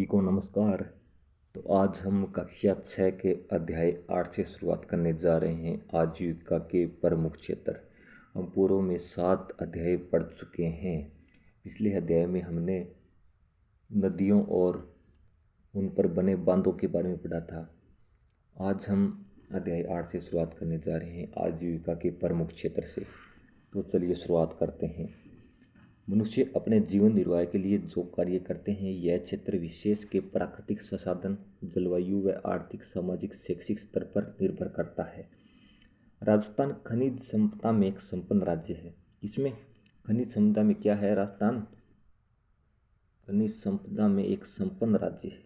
को नमस्कार। तो आज हम कक्षा 6 के अध्याय 8 से शुरुआत करने जा रहे हैं। आजीविका के प्रमुख क्षेत्र। हम पूर्व में 7 अध्याय पढ़ चुके हैं। पिछले अध्याय में हमने नदियों और उन पर बने बांधों के बारे में पढ़ा था। आज हम अध्याय 8 से शुरुआत करने जा रहे हैं, आजीविका के प्रमुख क्षेत्र से। तो चलिए शुरुआत करते हैं। मनुष्य अपने जीवन निर्वाह के लिए जो कार्य करते हैं, यह क्षेत्र विशेष के प्राकृतिक संसाधन, जलवायु व आर्थिक, सामाजिक, शैक्षिक स्तर पर निर्भर करता है। राजस्थान खनिज संपदा में एक संपन्न राज्य है। इसमें खनिज संपदा में क्या है? राजस्थान खनिज संपदा में एक संपन्न राज्य है।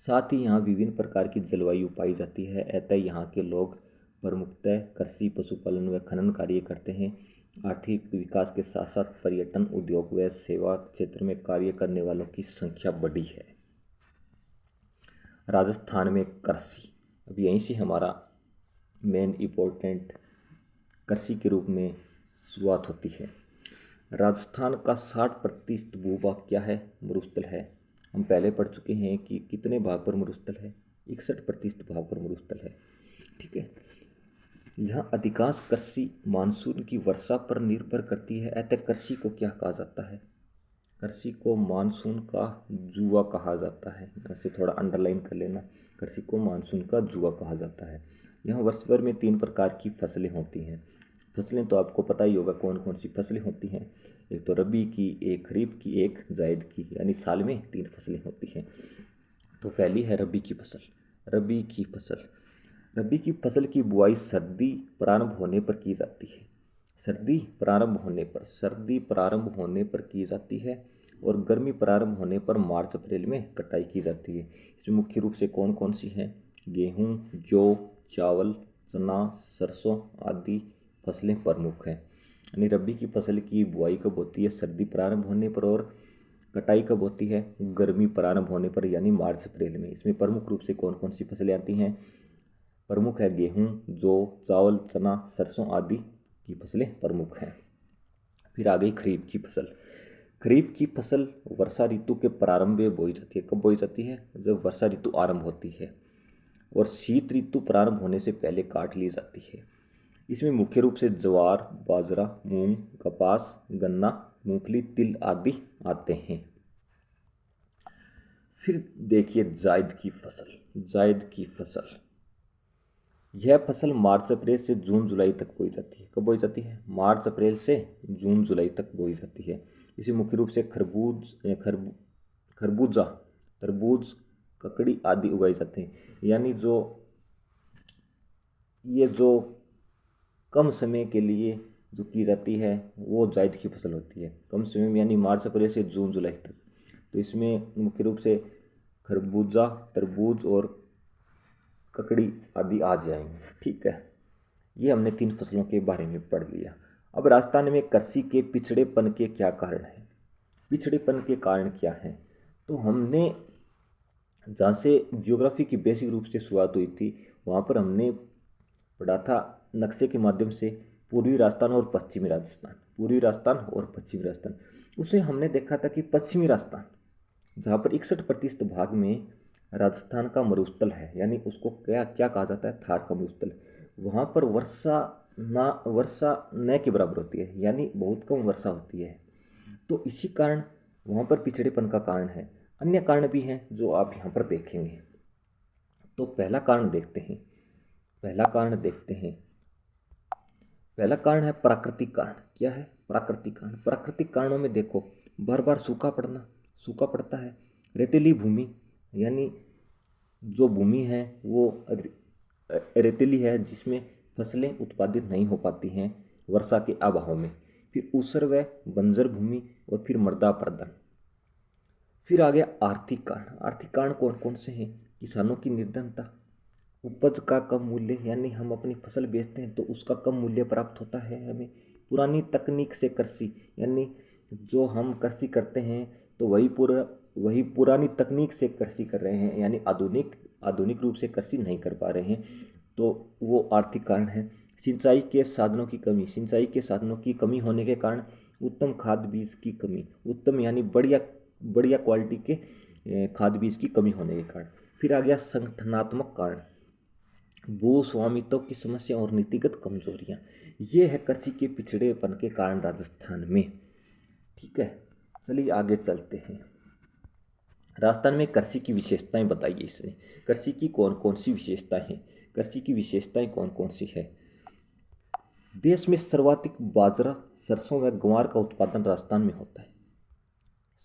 साथ ही यहाँ विभिन्न प्रकार की जलवायु पाई जाती है। अतः यहाँ के लोग प्रमुखतः कृषि, पशुपालन व खनन कार्य करते हैं। आर्थिक विकास के साथ साथ पर्यटन, उद्योग व सेवा क्षेत्र में कार्य करने वालों की संख्या बढ़ी है। राजस्थान में कृषि, अब यहीं से हमारा मेन इम्पोर्टेंट कृषि के रूप में शुरुआत होती है। राजस्थान का 60% भूभाग क्या है? मरुस्थल है। हम पहले पढ़ चुके हैं कि कितने भाग पर मरुस्थल है? 61% भाग पर मरुस्थल है। ठीक है। यहाँ अधिकांश कृषि मानसून की वर्षा पर निर्भर करती है। अतः कृषि को क्या कहा जाता है? कृषि को मानसून का जुआ कहा जाता है। ऐसे थोड़ा अंडरलाइन कर लेना, कृषि को मानसून का जुआ कहा जाता है। यहाँ वर्ष भर में 3 प्रकार की फसलें होती हैं। फसलें तो आपको पता ही होगा कौन कौन सी फसलें होती हैं। एक तो रबी की, एक खरीफ की, एक जायद की, यानी साल में 3 फसलें होती हैं। तो पहली है रबी की फसल। रबी की फसल, रबी की फसल की बुआई सर्दी प्रारंभ होने पर की जाती है। सर्दी प्रारंभ होने पर की जाती है और गर्मी प्रारंभ होने पर मार्च अप्रैल में कटाई की जाती है। इसमें मुख्य रूप से कौन कौन सी हैं? गेहूँ, जौ, चावल, चना, सरसों आदि फसलें प्रमुख हैं। यानी रबी की फसल की बुआई कब होती है? सर्दी प्रारंभ होने पर, और कटाई कब होती है? गर्मी प्रारंभ होने पर, यानी मार्च अप्रैल में। इसमें प्रमुख रूप से कौन कौन सी फसलें आती हैं? प्रमुख है गेहूँ, जौ, चावल, चना, सरसों आदि की फसलें प्रमुख हैं। फिर आ गई खरीफ की फसल। खरीफ की फसल वर्षा ऋतु के प्रारंभ में बोई जाती है। कब बोई जाती है? जब वर्षा ऋतु आरंभ होती है और शीत ऋतु प्रारंभ होने से पहले काट ली जाती है। इसमें मुख्य रूप से ज्वार, बाजरा, मूंग, कपास, गन्ना, मूंगफली, तिल आदि आते हैं। फिर देखिए जायद की फसल। जायद की फसल, यह फसल मार्च अप्रैल से जून जुलाई तक बोई जाती है। कब बोई जाती है? मार्च अप्रैल से जून जुलाई तक बोई जाती है। इसे मुख्य रूप से खरबूजा, तरबूज, ककड़ी आदि उगाए जाते हैं। यानी जो कम समय के लिए जो की जाती है वो जायद की फसल होती है। कम समय में यानी मार्च अप्रैल से जून जुलाई तक। तो इसमें मुख्य रूप से खरबूजा, तरबूज और ककड़ी आदि आ जाएंगे। ठीक है, ये हमने 3 फसलों के बारे में पढ़ लिया। अब राजस्थान में कृषि के पिछड़ेपन के क्या कारण हैं? पिछड़ेपन के कारण क्या हैं? तो हमने जहाँ से ज्योग्राफी की बेसिक रूप से शुरुआत हुई थी, वहाँ पर हमने पढ़ा था नक्शे के माध्यम से पूर्वी राजस्थान और पश्चिमी राजस्थान। पूर्वी राजस्थान और पश्चिमी राजस्थान। उसमें हमने देखा था कि पश्चिमी राजस्थान, जहाँ पर 61% भाग में राजस्थान का मरुस्थल है, यानी उसको क्या क्या कहा जाता है? थार का मरुस्थल। वहाँ पर वर्षा न के बराबर होती है, यानी बहुत कम वर्षा होती है। तो इसी कारण वहाँ पर पिछड़ेपन का कारण है। अन्य कारण भी हैं जो आप यहाँ पर देखेंगे। तो पहला कारण देखते हैं। पहला कारण है प्राकृतिक कारण। क्या है? प्राकृतिक कारण। प्राकृतिक कारणों में देखो, बार बार सूखा पड़ता है। रेतीली भूमि, यानी जो भूमि है वो रेतीली है, जिसमें फसलें उत्पादित नहीं हो पाती हैं वर्षा के अभाव में। फिर ऊसर व बंजर भूमि, और फिर मृदा अपरदन। फिर आ गया आर्थिक कारण। आर्थिक कारण कौन कौन से हैं? किसानों की निर्धनता, उपज का कम मूल्य, यानी हम अपनी फसल बेचते हैं तो उसका कम मूल्य प्राप्त होता है हमें। पुरानी तकनीक से कृषि, यानी जो हम कृषि करते हैं तो वही पुरानी तकनीक से कृषि कर रहे हैं, यानी आधुनिक रूप से कृषि नहीं कर पा रहे हैं, तो वो आर्थिक कारण है। सिंचाई के साधनों की कमी होने के कारण उत्तम खाद बीज की कमी। उत्तम यानी बढ़िया बढ़िया क्वालिटी के खाद बीज की कमी होने के कारण। फिर आ गया संगठनात्मक कारण, भू स्वामित्व की समस्या और नीतिगत कमजोरियां। ये है कृषि के पिछड़ेपन के कारण राजस्थान में। ठीक है, चलिए आगे चलते हैं। राजस्थान में कृषि की विशेषताएं बताइए इसने, कृषि की कौन कौन सी विशेषताएं हैं, कृषि की विशेषताएं कौन कौन सी है। देश में सर्वाधिक बाजरा, सरसों व ग्वार का उत्पादन राजस्थान में होता है।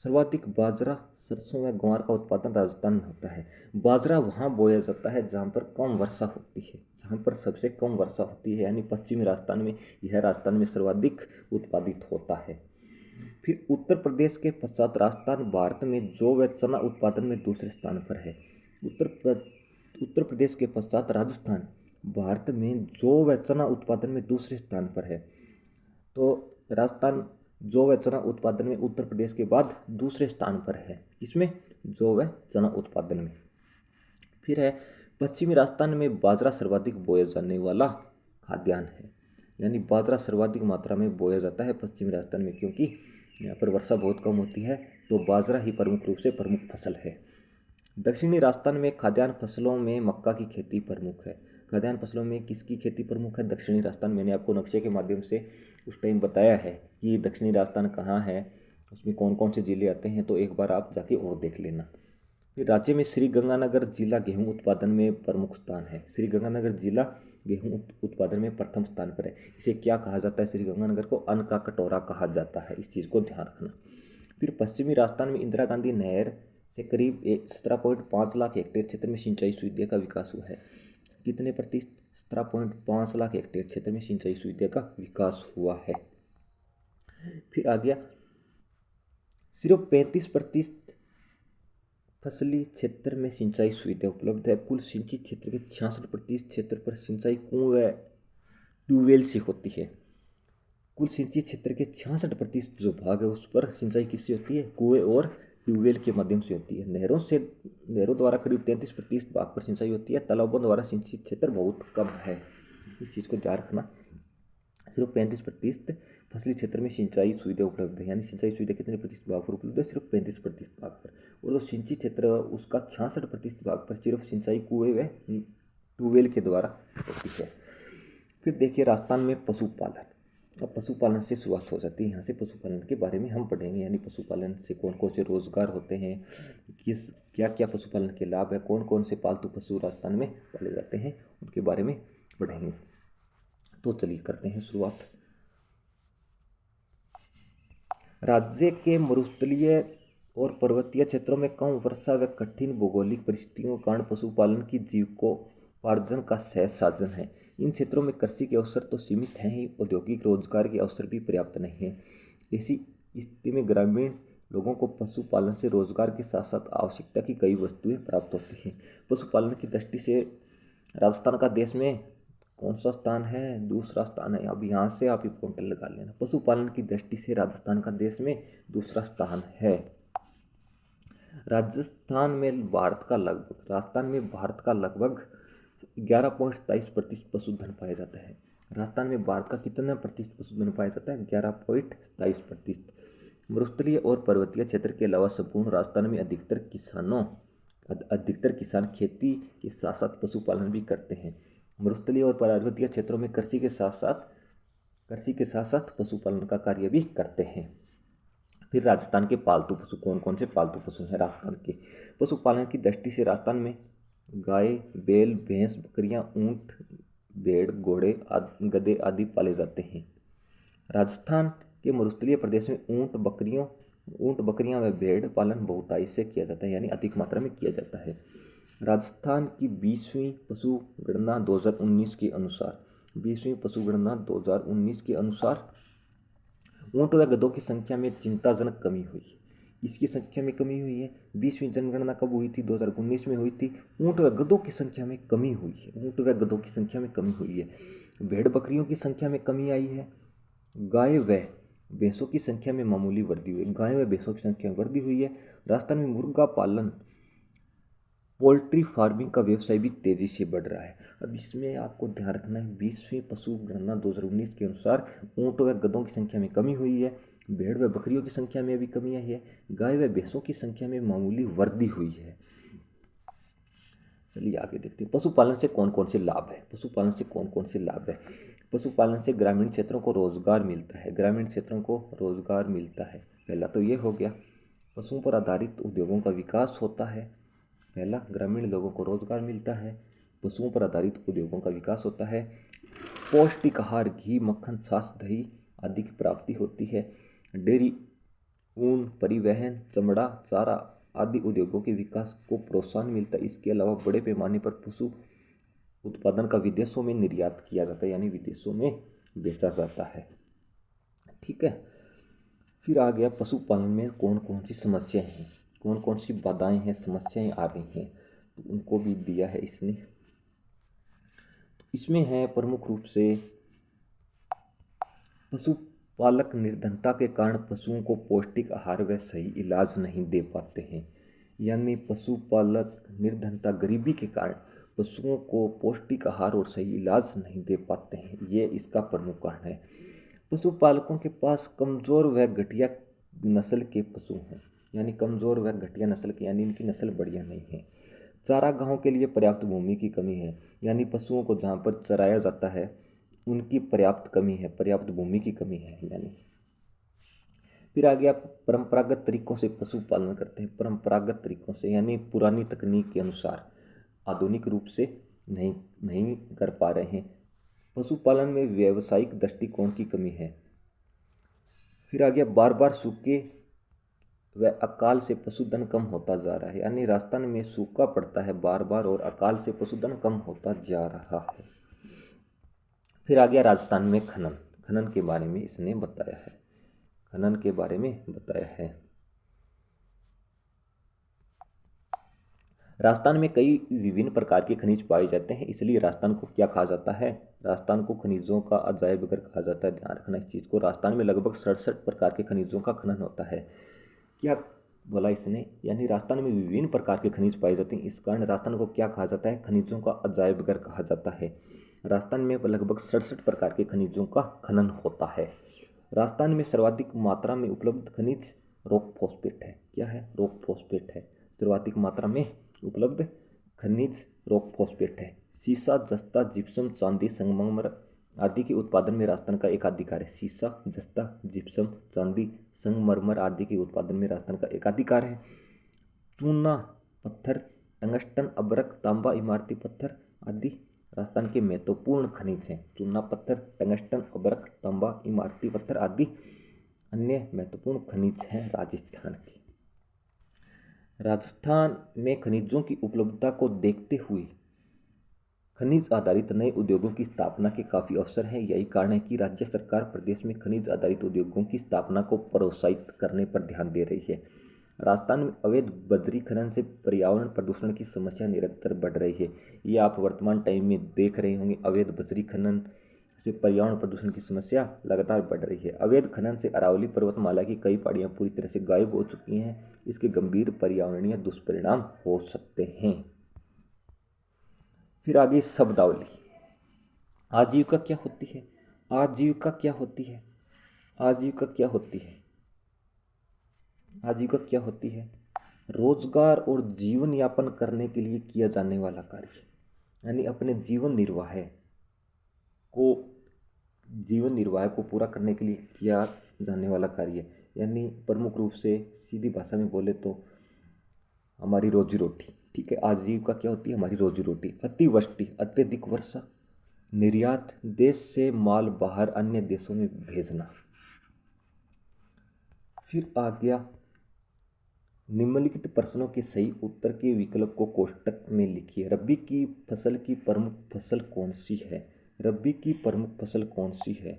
सर्वाधिक बाजरा, सरसों व ग्वार का उत्पादन राजस्थान में होता है। बाजरा वहाँ बोया जाता है जहाँ पर कम वर्षा होती है, जहाँ पर सबसे कम वर्षा होती है, यानी पश्चिमी राजस्थान में, यह राजस्थान में सर्वाधिक उत्पादित होता है। फिर उत्तर प्रदेश के पश्चात राजस्थान भारत में जौ व चना उत्पादन में दूसरे स्थान पर है। उत्तर प्रदेश के पश्चात राजस्थान भारत में जौ व चना उत्पादन में दूसरे स्थान पर है। तो राजस्थान जौ व चना उत्पादन में उत्तर प्रदेश के बाद दूसरे स्थान पर है। इसमें जौ व चना उत्पादन में। फिर है पश्चिमी राजस्थान में बाजरा सर्वाधिक बोया जाने वाला खाद्यान्न है, यानी बाजरा सर्वाधिक मात्रा में बोया जाता है पश्चिमी राजस्थान में, क्योंकि यहाँ पर वर्षा बहुत कम होती है, तो बाजरा ही प्रमुख रूप से प्रमुख फसल है। दक्षिणी राजस्थान में खाद्यान्न फसलों में मक्का की खेती प्रमुख है। खाद्यान्न फसलों में किसकी खेती प्रमुख है? दक्षिणी राजस्थान। मैंने आपको नक्शे के माध्यम से उस टाइम बताया है कि दक्षिणी राजस्थान कहाँ है, उसमें कौन कौन से जिले आते हैं, तो एक बार आप जाके और देख लेना। फिर राज्य में श्रीगंगानगर जिला गेहूं उत्पादन में प्रमुख स्थान है। श्रीगंगानगर जिला गेहूं उत्पादन में प्रथम स्थान पर है। इसे क्या कहा जाता है? श्रीगंगानगर को अन्न का कटोरा कहा जाता है, इस चीज़ को ध्यान रखना। फिर पश्चिमी राजस्थान में इंदिरा गांधी नहर से करीब 17.5 लाख हेक्टेयर क्षेत्र में सिंचाई सुविधा का विकास हुआ है। कितने प्रतिशत? 17.5 लाख हेक्टेयर क्षेत्र में सिंचाई सुविधा का विकास हुआ है। फिर आ गया सिर्फ 35% फसली क्षेत्र में सिंचाई सुविधा उपलब्ध है। कुल सिंचित क्षेत्र के 66% क्षेत्र पर सिंचाई कुएं व ट्यूबवेल से होती है। कुल सिंचित क्षेत्र के 66% जो भाग है उस पर सिंचाई किससे होती है? कुएं और ट्यूबवेल के माध्यम से होती है। नहरों द्वारा करीब 33% भाग पर सिंचाई होती है। तालाबों द्वारा सिंचित क्षेत्र बहुत कम है, इस चीज़ को ध्यान रखना। सिर्फ 35% फसली क्षेत्र में सिंचाई सुविधा उपलब्ध है, यानी सिंचाई सुविधा कितने प्रतिशत भाग पर उपलब्ध है? सिर्फ 35% भाग पर। और जो सिंचित क्षेत्र उसका 66% भाग पर सिर्फ सिंचाई कुएं व ट्यूबवेल के द्वारा होती है। फिर देखिए राजस्थान में पशुपालन। अब पशुपालन से शुरुआत हो जाती है, यहाँ से पशुपालन के बारे में हम पढ़ेंगे, यानी पशुपालन से कौन कौन से रोजगार होते हैं, क्या क्या पशुपालन के लाभ है, कौन कौन से पालतू पशु राजस्थान में पाले जाते हैं, उनके बारे में पढ़ेंगे। तो चलिए करते हैं शुरुआत। राज्य के मरुस्थलीय और पर्वतीय क्षेत्रों में कम वर्षा व कठिन भौगोलिक परिस्थितियों के कारण पशुपालन की जीविकोपार्जन का सहज साधन है। इन क्षेत्रों में कृषि के अवसर तो सीमित हैं ही, औद्योगिक रोजगार के अवसर भी पर्याप्त नहीं हैं। ऐसी स्थिति में ग्रामीण लोगों को पशुपालन से रोजगार के साथ साथ आवश्यकता की कई वस्तुएं प्राप्त होती हैं। पशुपालन की दृष्टि से राजस्थान का देश में कौन सा स्थान है? दूसरा स्थान है। अब यहाँ से आप इम्पोर्टेंट लगा लेना, पशुपालन की दृष्टि से राजस्थान का देश में दूसरा स्थान है। राजस्थान में भारत का लगभग 11.27% पशुधन पाया जाता है। राजस्थान में भारत का कितना प्रतिशत पशुधन पाया जाता है? 11.27%। मरुस्थलीय और पर्वतीय क्षेत्र के अलावा संपूर्ण राजस्थान में अधिकतर किसान खेती के साथ साथ पशुपालन भी करते हैं। मरुस्थलीय और पर्वतीय क्षेत्रों में कृषि के साथ साथ पशुपालन का कार्य भी करते हैं। फिर राजस्थान के पालतू पशु कौन कौन से पालतू पशु हैं राजस्थान के? पशुपालन की दृष्टि से राजस्थान में गाय, बैल, भैंस, बकरियां, ऊंट, भेड़, घोड़े, गधे आदि पाले जाते हैं। राजस्थान के मरुस्थलीय प्रदेश में ऊंट, बकरियां व भेड़ पालन बहुतायत से किया जाता है, यानी अधिक मात्रा में किया जाता है। राजस्थान की 20वीं पशु गणना 2019 के अनुसार ऊंट व गधों की संख्या में चिंताजनक कमी हुई है। इसकी संख्या में कमी हुई है। 20वीं जनगणना कब हुई थी? 2019 में हुई थी। ऊंट व गधों की संख्या में कमी हुई है। भेड़ बकरियों की संख्या में कमी आई है। गाय व भैंसों की संख्या में मामूली वृद्धि हुई है। राजस्थान में मुर्गा पालन, पोल्ट्री फार्मिंग का व्यवसाय भी तेजी से बढ़ रहा है। अब इसमें आपको ध्यान रखना है, 20वीं पशु गणना 2019 के अनुसार ऊंट व गधों की संख्या में कमी हुई है भेड़ व बकरियों की संख्या में भी कमी आई है। गाय व भैंसों की संख्या में मामूली वृद्धि हुई है। चलिए आगे देखते हैं, पशुपालन से कौन कौन से लाभ है। पशुपालन से कौन कौन से लाभ है। पशुपालन से ग्रामीण क्षेत्रों को रोजगार मिलता है। ग्रामीण क्षेत्रों को रोजगार मिलता है। पहला तो ये हो गया, पशुओं पर आधारित उद्योगों का विकास होता है। पहला, ग्रामीण लोगों को रोजगार मिलता है, पशुओं पर आधारित उद्योगों का विकास होता है, पौष्टिक आहार, घी, मक्खन, छाछ, दही आदि की प्राप्ति होती है, डेयरी, ऊन, परिवहन, चमड़ा, चारा आदि उद्योगों के विकास को प्रोत्साहन मिलता है। इसके अलावा बड़े पैमाने पर पशु उत्पादन का विदेशों में निर्यात किया जाता है, यानी विदेशों में बेचा जाता है। ठीक है, फिर आ गया पशुपालन में कौन कौन सी समस्याएं हैं, कौन कौन सी बाधाएं हैं, समस्याएं आ रही हैं, तो उनको भी दिया है इसने। तो इसमें है प्रमुख रूप से पशुपालक निर्धनता के कारण पशुओं को पौष्टिक आहार व सही इलाज नहीं दे पाते हैं। यानी पशुपालक निर्धनता, गरीबी के कारण पशुओं को पौष्टिक आहार और सही इलाज नहीं दे पाते हैं, ये इसका प्रमुख कारण है। पशुपालकों के पास कमज़ोर व घटिया नस्ल के पशु हैं, यानी कमज़ोर व घटिया नस्ल के, यानी इनकी नस्ल बढ़िया नहीं है। चारागाहों के लिए पर्याप्त भूमि की कमी है, यानी पशुओं को जहाँ पर चराया जाता है उनकी पर्याप्त कमी है, पर्याप्त भूमि की कमी है। यानी फिर आ गया, परंपरागत तरीकों से पशुपालन करते हैं। परंपरागत तरीकों से यानी पुरानी तकनीक के अनुसार, आधुनिक रूप से नहीं कर पा रहे हैं। पशुपालन में व्यावसायिक दृष्टिकोण की कमी है। फिर आ गया, बार बार सूखे व अकाल से पशुधन कम होता जा रहा है, यानी राजस्थान में सूखा पड़ता है बार बार और अकाल से पशुधन कम होता जा रहा है। फिर आ गया राजस्थान में खनन, खनन के बारे में इसने बताया है, खनन के बारे में बताया है। राजस्थान में कई विभिन्न प्रकार के खनिज पाए जाते हैं, इसलिए राजस्थान को क्या कहा जाता है, राजस्थान को खनिजों का अजायब घर कहा जाता है। ध्यान रखना इस चीज़ को। राजस्थान में लगभग 67 प्रकार के खनिजों का खनन होता है। क्या बोला इसने, यानी राजस्थान में विभिन्न प्रकार के खनिज पाए जाते हैं, इस कारण राजस्थान को क्या कहा जाता है, खनिजों का अजायब घर कहा जाता है। राजस्थान में लगभग 67 प्रकार के खनिजों का खनन होता है। राजस्थान में सर्वाधिक मात्रा में उपलब्ध खनिज रॉक फॉस्फेट है। क्या है, रॉक फॉस्फेट है। सर्वाधिक मात्रा में उपलब्ध खनिज रॉक फॉस्फेट है। सीसा, जस्ता, जिप्सम, चांदी, संगमरमर आदि के उत्पादन में राजस्थान का एकाधिकार है। सीसा, जस्ता, जिप्सम, चांदी, संगमरमर आदि के उत्पादन में राजस्थान का एकाधिकार है। चूना पत्थर, टंगस्टन, अबरक, तांबा, इमारती पत्थर आदि राजस्थान के महत्वपूर्ण खनिज हैं। चूना पत्थर, टंगस्टन, अबरक, तांबा, इमारती पत्थर आदि अन्य महत्वपूर्ण खनिज हैं राजस्थान के। राजस्थान में खनिजों की उपलब्धता को देखते हुए खनिज आधारित नए उद्योगों की स्थापना के काफ़ी अवसर हैं। यही कारण है कि राज्य सरकार प्रदेश में खनिज आधारित उद्योगों की स्थापना को प्रोत्साहित करने पर ध्यान दे रही है। राजस्थान में अवैध बजरी खनन से पर्यावरण प्रदूषण की समस्या निरंतर बढ़ रही है। ये आप वर्तमान टाइम में देख रहे होंगे, अवैध बजरी खनन से पर्यावरण प्रदूषण की समस्या लगातार बढ़ रही है। अवैध खनन से अरावली पर्वतमाला की कई पहाड़ियाँ पूरी तरह से गायब हो चुकी हैं। इसके गंभीर पर्यावरणीय दुष्परिणाम हो सकते हैं। फिर आगे शब्दावली। आजीविका क्या होती है, आजीविका क्या होती है, आजीविका क्या होती है, आजीविका क्या होती है, रोजगार और जीवन यापन करने के लिए किया जाने वाला कार्य, यानी अपने जीवन निर्वाह को पूरा करने के लिए किया जाने वाला कार्य, यानी प्रमुख रूप से सीधी भाषा में बोले तो हमारी रोजी रोटी। ठीक है, आजीविका क्या होती है, हमारी रोजी रोटी। अतिवृष्टि, अत्यधिक वर्षा, निर्यात, देश से माल बाहर अन्य देशों में भेजना। फिर आ गया, निम्नलिखित प्रश्नों के सही उत्तर के विकल्प को कोष्टक में लिखिए। रबी की फसल की प्रमुख फसल कौन सी है, रबी की प्रमुख फसल कौन सी है,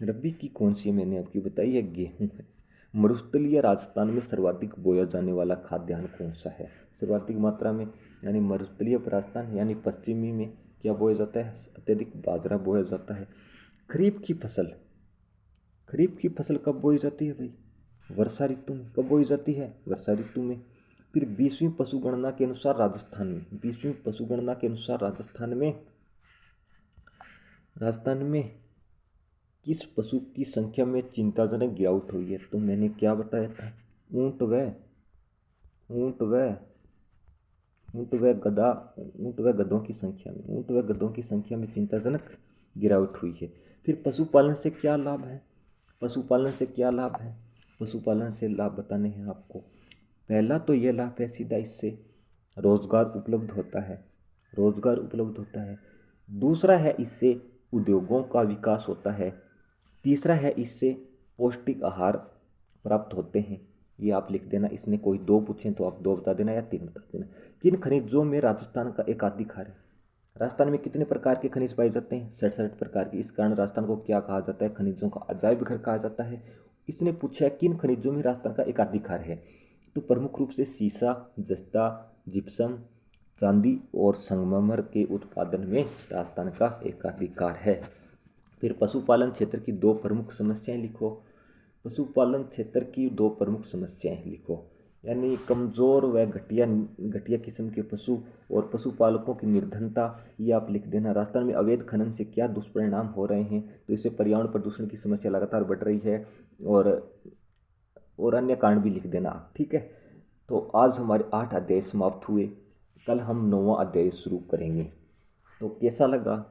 रबी की कौन सी है, मैंने आपकी बताई है, गेहूं है। मरुस्थलीय राजस्थान में सर्वाधिक बोया जाने वाला खाद्यान्न कौन सा है, सर्वाधिक मात्रा में, यानी मरुस्थलीय राजस्थान यानी पश्चिमी में क्या बोया जाता है, अत्यधिक बाजरा बोया जाता है। खरीफ की फसल, खरीफ की फसल कब बोई जाती है भाई, वर्षा ऋतु में। कब बोई जाती है, वर्षा ऋतु में। फिर 20वीं पशुगणना के अनुसार राजस्थान में, 20वीं पशुगणना के अनुसार राजस्थान में किस पशु की संख्या में चिंताजनक गिरावट हुई है? तो मैंने क्या बताया था? ऊंट ऊंट व ऊंट व गधों की संख्या में चिंताजनक गिरावट हुई है। फिर पशुपालन से क्या लाभ है? पशुपालन से लाभ बताने हैं आपको। पहला तो ये लाभ है सीधा, इससे रोजगार उपलब्ध होता है। दूसरा है इससे उद्योगों का विकास होता है। तीसरा है इससे पौष्टिक आहार प्राप्त होते हैं। ये आप लिख देना, इसने कोई दो पूछें तो आप दो बता देना या तीन बता देना। किन खनिजों में राजस्थान का एकाधिकार है? राजस्थान में कितने प्रकार के खनिज पाए जाते हैं? 67 प्रकार के। इस कारण राजस्थान को क्या कहा जाता है? खनिजों का अजायब घर कहा जाता है। इसने पूछा है किन खनिजों में राजस्थान का एकाधिकार है? तो प्रमुख रूप से सीसा, जस्ता, जिप्सम, चांदी और संगमरमर के उत्पादन में राजस्थान का एकाधिकार है। फिर पशुपालन क्षेत्र की दो प्रमुख समस्याएं लिखो। यानी कमज़ोर व घटिया किस्म के पशु और पशुपालकों की निर्धनता, ये आप लिख देना। राजस्थान में अवैध खनन से क्या दुष्परिणाम हो रहे हैं? तो इससे पर्यावरण प्रदूषण की समस्या लगातार बढ़ रही है, और अन्य कारण भी लिख देना आप, ठीक है। तो आज हमारे 8 अध्याय समाप्त हुए। कल हम 9वां अध्याय शुरू करेंगे। तो कैसा लगा?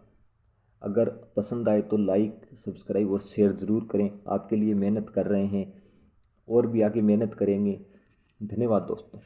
अगर पसंद आए तो लाइक, सब्सक्राइब और शेयर ज़रूर करें। आपके लिए मेहनत कर रहे हैं और भी आगे मेहनत करेंगे। धन्यवाद दोस्तों।